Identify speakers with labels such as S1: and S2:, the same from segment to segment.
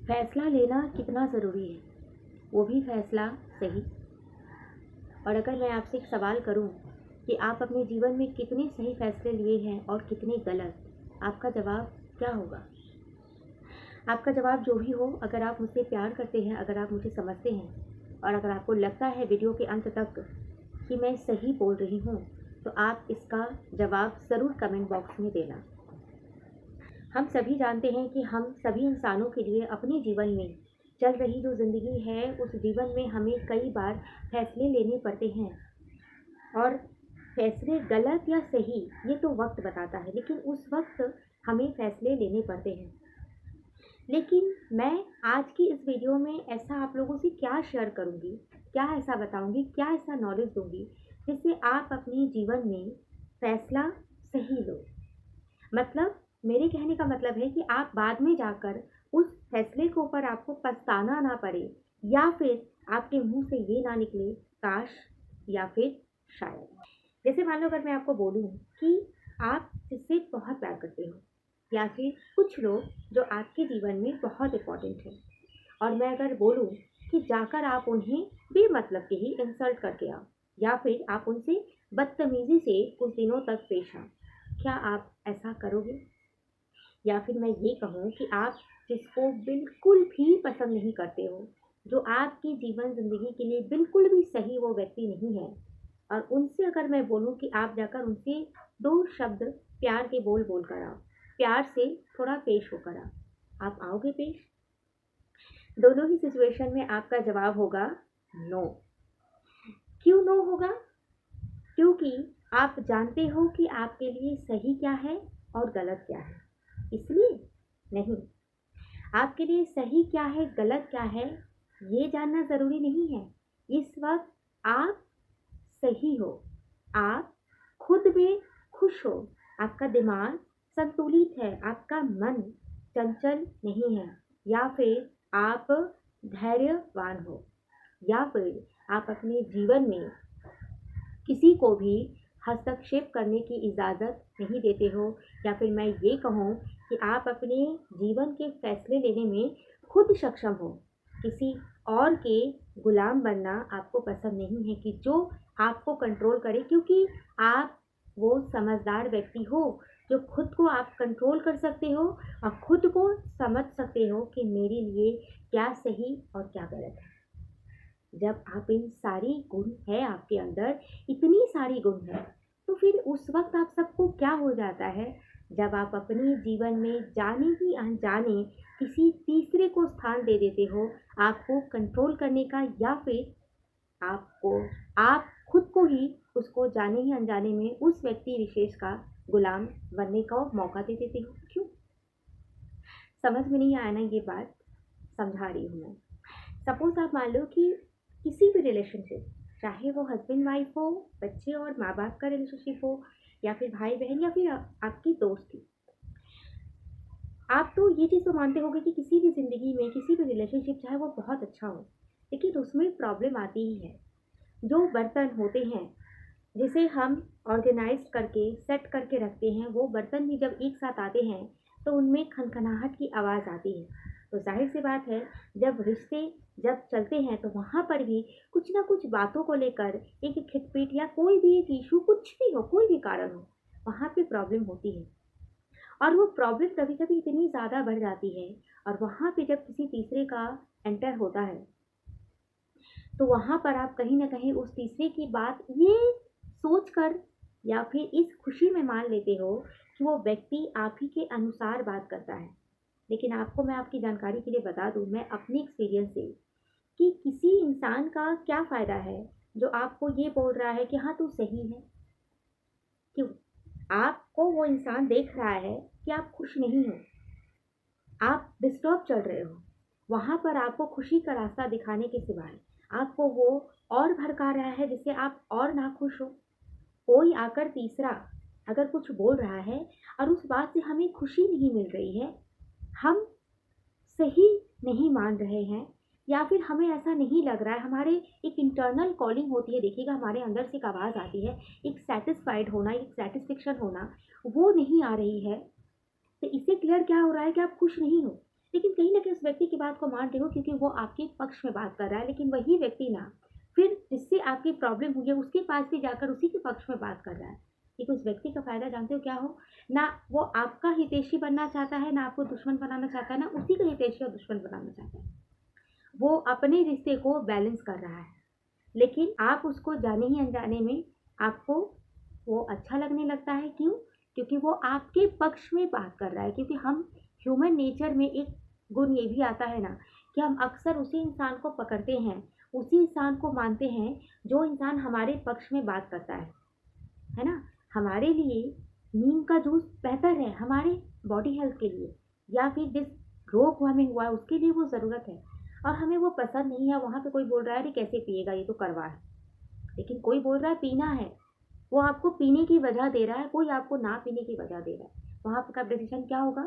S1: फैसला लेना कितना ज़रूरी है, वो भी फैसला सही। और अगर मैं आपसे एक सवाल करूं कि आप अपने जीवन में कितने सही फैसले लिए हैं और कितने गलत, आपका जवाब क्या होगा? आपका जवाब जो भी हो, अगर आप मुझसे प्यार करते हैं, अगर आप मुझे समझते हैं और अगर आपको लगता है वीडियो के अंत तक कि मैं सही बोल रही हूँ, तो आप इसका जवाब ज़रूर कमेंट बॉक्स में देना। हम सभी जानते हैं कि हम सभी इंसानों के लिए अपने जीवन में चल रही जो ज़िंदगी है, उस जीवन में हमें कई बार फैसले लेने पड़ते हैं और फैसले गलत या सही ये तो वक्त बताता है, लेकिन उस वक्त हमें फैसले लेने पड़ते हैं। लेकिन मैं आज की इस वीडियो में ऐसा आप लोगों से क्या शेयर करूँगी, क्या ऐसा बताऊँगी, क्या ऐसा नॉलेज दूँगी जिससे आप अपने जीवन में फैसला सही लो। मतलब मेरे कहने का मतलब है कि आप बाद में जाकर उस फैसले के ऊपर आपको पछताना ना पड़े, या फिर आपके मुंह से ये ना निकले काश या फिर शायद। जैसे मान लो अगर मैं आपको बोलूं कि आप जिससे बहुत प्यार करते हो, या फिर कुछ लोग जो आपके जीवन में बहुत इंपॉर्टेंट है, और मैं अगर बोलूं कि जाकर आप उन्हें बेमतलब के ही इंसल्ट करके आओ, या फिर आप उनसे बदतमीजी से कुछ दिनों तक पेश आओ, क्या आप ऐसा करोगे? या फिर मैं ये कहूँ कि आप जिसको बिल्कुल भी पसंद नहीं करते हो, जो आपकी जीवन ज़िंदगी के लिए बिल्कुल भी सही वो व्यक्ति नहीं है, और उनसे अगर मैं बोलूँ कि आप जाकर उनसे 2 शब्द प्यार के बोल बोल कर आओ, प्यार से थोड़ा पेश होकर आओ, आप आओगे पेश? दोनों ही सिचुएशन में आपका जवाब होगा नो। क्यों नो होगा? क्योंकि आप जानते हो कि आपके लिए सही क्या है और गलत क्या है, इसलिए नहीं। आपके लिए सही क्या है, गलत क्या है, ये जानना ज़रूरी नहीं है। इस वक्त आप सही हो, आप खुद में खुश हो, आपका दिमाग संतुलित है, आपका मन चंचल नहीं है, या फिर आप धैर्यवान हो, या फिर आप अपने जीवन में किसी को भी हस्तक्षेप करने की इजाज़त नहीं देते हो, या फिर मैं ये कहूँ कि आप अपने जीवन के फैसले लेने में खुद सक्षम हो। किसी और के गुलाम बनना आपको पसंद नहीं है कि जो आपको कंट्रोल करे, क्योंकि आप वो समझदार व्यक्ति हो जो खुद को आप कंट्रोल कर सकते हो और खुद को समझ सकते हो कि मेरे लिए क्या सही और क्या गलत है। जब आप इन सारी गुण है आपके अंदर, इतनी सारी गुण है, तो फिर उस वक्त आप सबको क्या हो जाता है, जब आप अपने जीवन में जाने ही अनजाने किसी तीसरे को स्थान दे देते हो आपको कंट्रोल करने का, या फिर आपको आप खुद को ही उसको जाने ही अनजाने में उस व्यक्ति विशेष का गुलाम बनने का मौका दे देते हो। क्यों? समझ में नहीं आया ना ये बात? समझा रही हूँ मैं। सपोज आप मान लो कि किसी भी रिलेशनशिप, चाहे वो हस्बैंड वाइफ हो, बच्चे और माँ बाप का रिलेशनशिप हो, या फिर भाई बहन, या फिर आपकी दोस्ती, आप तो ये चीज़ तो मानते होंगे कि किसी भी ज़िंदगी में किसी भी रिलेशनशिप चाहे वो बहुत अच्छा हो, लेकिन उसमें प्रॉब्लम आती ही है। जो बर्तन होते हैं जिसे हम ऑर्गेनाइज करके सेट करके रखते हैं, वो बर्तन भी जब एक साथ आते हैं तो उनमें खनखनाहट की आवाज़ आती है। तो जाहिर सी बात है, जब रिश्ते जब चलते हैं तो वहाँ पर भी कुछ ना कुछ बातों को लेकर एक खिटपिट या कोई भी एक इशू, कुछ भी हो, कोई भी कारण हो, वहाँ पे प्रॉब्लम होती है। और वो प्रॉब्लम कभी कभी इतनी ज़्यादा बढ़ जाती है, और वहाँ पे जब किसी तीसरे का एंटर होता है, तो वहाँ पर आप कहीं न कहीं उस तीसरे की बात ये सोचकर या फिर इस खुशी में मान लेते हो कि वो व्यक्ति आप ही के अनुसार बात करता है। लेकिन आपको मैं आपकी जानकारी के लिए बता दूँ, मैं अपनी एक्सपीरियंस से, कि किसी इंसान का क्या फ़ायदा है जो आपको ये बोल रहा है कि हाँ, तू सही है। क्यों? आपको वो इंसान देख रहा है कि आप खुश नहीं हो, आप डिस्टर्ब चल रहे हो। वहाँ पर आपको खुशी का रास्ता दिखाने के सिवाय आपको वो और भड़का रहा है जिससे आप और नाखुश हो। कोई आकर तीसरा अगर कुछ बोल रहा है और उस बात से हमें खुशी नहीं मिल रही है, हम सही नहीं मान रहे हैं, या फिर हमें ऐसा नहीं लग रहा है, हमारे एक इंटरनल कॉलिंग होती है, देखिएगा हमारे अंदर से एक आवाज़ आती है, एक सेटिस्फाइड होना, एक सेटिस्फेक्शन होना, वो नहीं आ रही है। तो इससे क्लियर क्या हो रहा है कि आप खुश नहीं हो। लेकिन कहीं ना कहीं उस व्यक्ति की बात को मान रहे हो क्योंकि वो आपके पक्ष में बात कर रहा है, लेकिन वही व्यक्ति ना फिर जिससे आपकी प्रॉब्लम हुई है उसके पास भी जाकर उसी के पक्ष में बात कर रहा है। ठीक, उस व्यक्ति का फायदा जानते हो क्या हो, ना वो आपका हितैषी बनना चाहता है, ना आपको दुश्मन बनाना चाहता है, ना उसी का हितैषी और दुश्मन बनाना चाहता है। वो अपने रिश्ते को बैलेंस कर रहा है, लेकिन आप उसको जाने ही अनजाने में आपको वो अच्छा लगने लगता है। क्यों? क्योंकि वो आपके पक्ष में बात कर रहा है। क्योंकि हम ह्यूमन नेचर में एक गुण ये भी आता है ना कि हम अक्सर उसी इंसान को पकड़ते हैं, उसी इंसान को मानते हैं जो इंसान हमारे पक्ष में बात करता है ना। हमारे लिए नीम का जूस बेहतर है हमारे बॉडी हेल्थ के लिए, या फिर जिस रोग हमें हुआ है उसके लिए वो ज़रूरत है, और हमें वो पसंद नहीं है। वहाँ पे कोई बोल रहा है अरे कैसे पिएगा, ये तो करवा है, लेकिन कोई बोल रहा है पीना है, वो आपको पीने की वजह दे रहा है, कोई आपको ना पीने की वजह दे रहा है। वहाँ का डिसीजन क्या होगा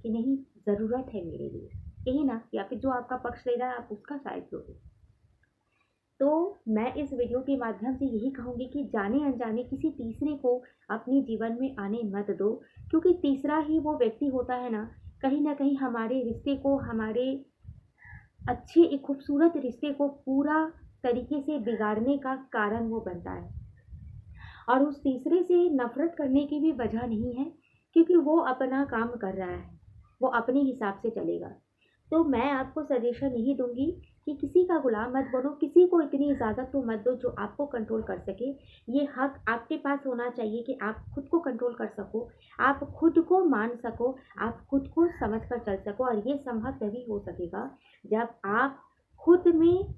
S1: कि नहीं ज़रूरत है मेरे लिए, यही ना, या फिर जो आपका पक्ष ले रहा है आप उसका साइड लोगे। तो मैं इस वीडियो के माध्यम से यही कहूँगी कि जाने अनजाने किसी तीसरे को अपने जीवन में आने मत दो, क्योंकि तीसरा ही वो व्यक्ति होता है ना कहीं हमारे रिश्ते को, हमारे अच्छे एक खूबसूरत रिश्ते को पूरा तरीके से बिगाड़ने का कारण वो बनता है। और उस तीसरे से नफरत करने की भी वजह नहीं है, क्योंकि वो अपना काम कर रहा है, वो अपने हिसाब से चलेगा। तो मैं आपको सजेशन यही दूंगी कि किसी का गुलाम मत बनो, किसी को इतनी इजाज़त तो मत दो जो आपको कंट्रोल कर सके। ये हक आपके पास होना चाहिए कि आप खुद को कंट्रोल कर सको, आप खुद को मान सको, आप खुद को समझ कर चल सको। और ये संभव तभी हो सकेगा जब आप खुद में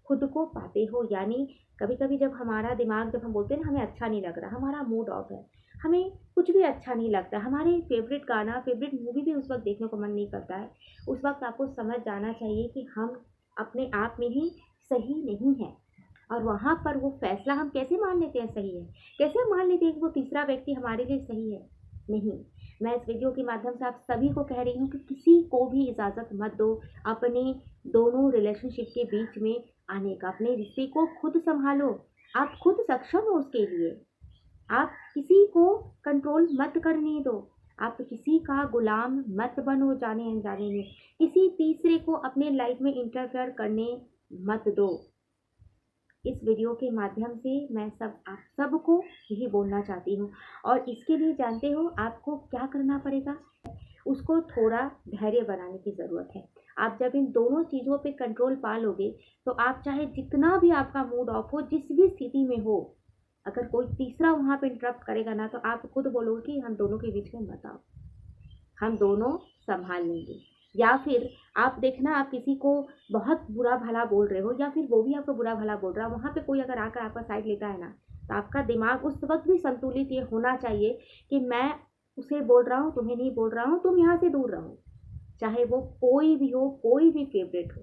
S1: खुद को पाते हो। यानी कभी कभी जब हमारा दिमाग, जब हम बोलते हैं ना हमें अच्छा नहीं लग रहा, हमारा मूड ऑफ है, हमें कुछ भी अच्छा नहीं लगता, हमारे फेवरेट गाना, फेवरेट मूवी भी उस वक्त देखने को मन नहीं करता है, उस वक्त आपको समझ जाना चाहिए कि हम अपने आप में ही सही नहीं हैं। और वहाँ पर वो फैसला हम कैसे मान लेते हैं सही है, कैसे हम मान लेते हैं कि वो तीसरा व्यक्ति हमारे लिए सही है। नहीं, मैं इस वीडियो के माध्यम से आप सभी को कह रही हूँ कि किसी को भी इजाज़त मत दो अपने दोनों रिलेशनशिप के बीच में आने का। अपने रिश्ते को खुद संभालो, आप खुद सक्षम हो उसके लिए। आप किसी को कंट्रोल मत करने दो, आप किसी का गुलाम मत बनो जाने अनजाने में, किसी तीसरे को अपने लाइफ में इंटरफेयर करने मत दो। इस वीडियो के माध्यम से मैं आप सबको यही बोलना चाहती हूँ। और इसके लिए जानते हो आपको क्या करना पड़ेगा, उसको थोड़ा धैर्य बनाने की ज़रूरत है। आप जब इन दोनों चीज़ों पे कंट्रोल पा लोगे तो आप चाहे जितना भी आपका मूड ऑफ हो, जिस भी स्थिति में हो, अगर कोई तीसरा वहाँ पे इंटरप्ट करेगा ना तो आप खुद बोलोगे कि हम दोनों के बीच में मत आओ, हम दोनों संभाल लेंगे। या फिर आप देखना, आप किसी को बहुत बुरा भला बोल रहे हो या फिर वो भी आपको बुरा भला बोल रहा है, वहाँ पे कोई अगर आकर आपका साइड लेता है ना तो आपका दिमाग उस वक्त भी संतुलित ये होना चाहिए कि मैं उसे बोल रहा हूँ, तुम्हें नहीं बोल रहा हूँ, तुम यहाँ से दूर रहो, चाहे वो कोई भी हो, कोई भी फेवरेट हो।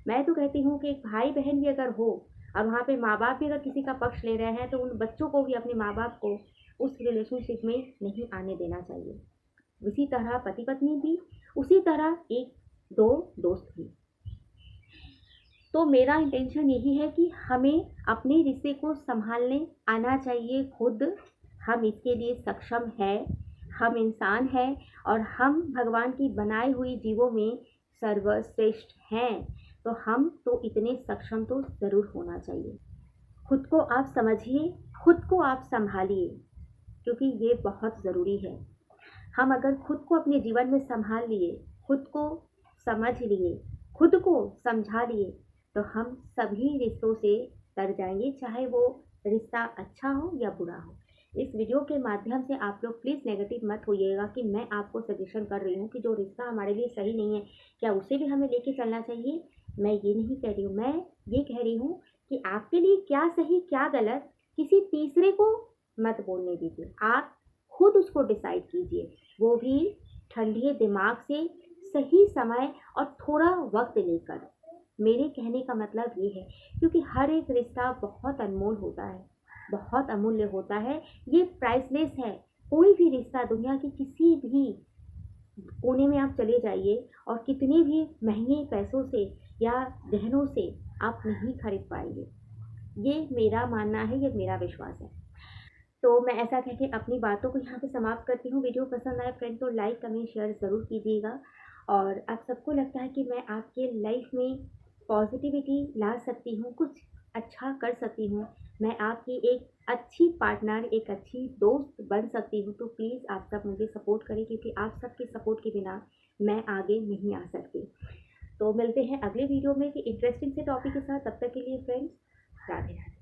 S1: मैं तो कहती हूँ कि एक भाई बहन भी अगर हो और वहाँ पे माँ बाप भी अगर किसी का पक्ष ले रहे हैं तो उन बच्चों को भी अपने माँ बाप को उस रिलेशनशिप में नहीं आने देना चाहिए। इसी तरह पति पत्नी भी, उसी तरह एक दो दोस्त भी। तो मेरा इंटेंशन यही है कि हमें अपने रिश्ते को संभालने आना चाहिए खुद। हम इसके लिए सक्षम है, हम इंसान हैं और हम भगवान की बनाई हुई जीवों में सर्वश्रेष्ठ हैं। तो हम तो इतने सक्षम तो ज़रूर होना चाहिए। खुद को आप समझिए, खुद को आप संभालिए, क्योंकि ये बहुत ज़रूरी है। हम अगर खुद को अपने जीवन में संभाल लिए, खुद को समझ लिए, खुद को समझा लिए, तो हम सभी रिश्तों से तर जाएंगे, चाहे वो रिश्ता अच्छा हो या बुरा हो। इस वीडियो के माध्यम से आप लोग प्लीज़ नेगेटिव मत होइएगा कि मैं आपको सजेशन कर रही हूँ कि जो रिश्ता हमारे लिए सही नहीं है क्या उसे भी हमें लेके चलना चाहिए। मैं ये नहीं कह रही हूँ, मैं ये कह रही हूँ कि आपके लिए क्या सही क्या गलत किसी तीसरे को मत बोलने दीजिए, आप खुद उसको डिसाइड कीजिए, वो भी ठंडे दिमाग से, सही समय और थोड़ा वक्त लेकर। मेरे कहने का मतलब ये है, क्योंकि हर एक रिश्ता बहुत अनमोल होता है, बहुत अमूल्य होता है, ये प्राइसलेस है। कोई भी रिश्ता दुनिया के किसी भी कोने में आप चले जाइए और कितने भी महंगे पैसों से या गहनों से आप नहीं खरीद पाएंगे। ये मेरा मानना है, ये मेरा विश्वास है। तो मैं ऐसा कह के अपनी बातों को यहाँ पे समाप्त करती हूँ। वीडियो पसंद आए फ्रेंड तो लाइक कमेंट शेयर ज़रूर कीजिएगा और आप सबको लगता है कि मैं आपके लाइफ में पॉजिटिविटी ला सकती हूँ, कुछ अच्छा कर सकती हूँ, मैं आपकी एक अच्छी पार्टनर, एक अच्छी दोस्त बन सकती हूँ, तो प्लीज़ आप सब मुझे सपोर्ट करें, क्योंकि आप सबके सपोर्ट के बिना मैं आगे नहीं आ सकती। तो मिलते हैं अगले वीडियो में कि इंटरेस्टिंग से टॉपिक के साथ। तब तक के लिए फ्रेंड्स, राधे राधे।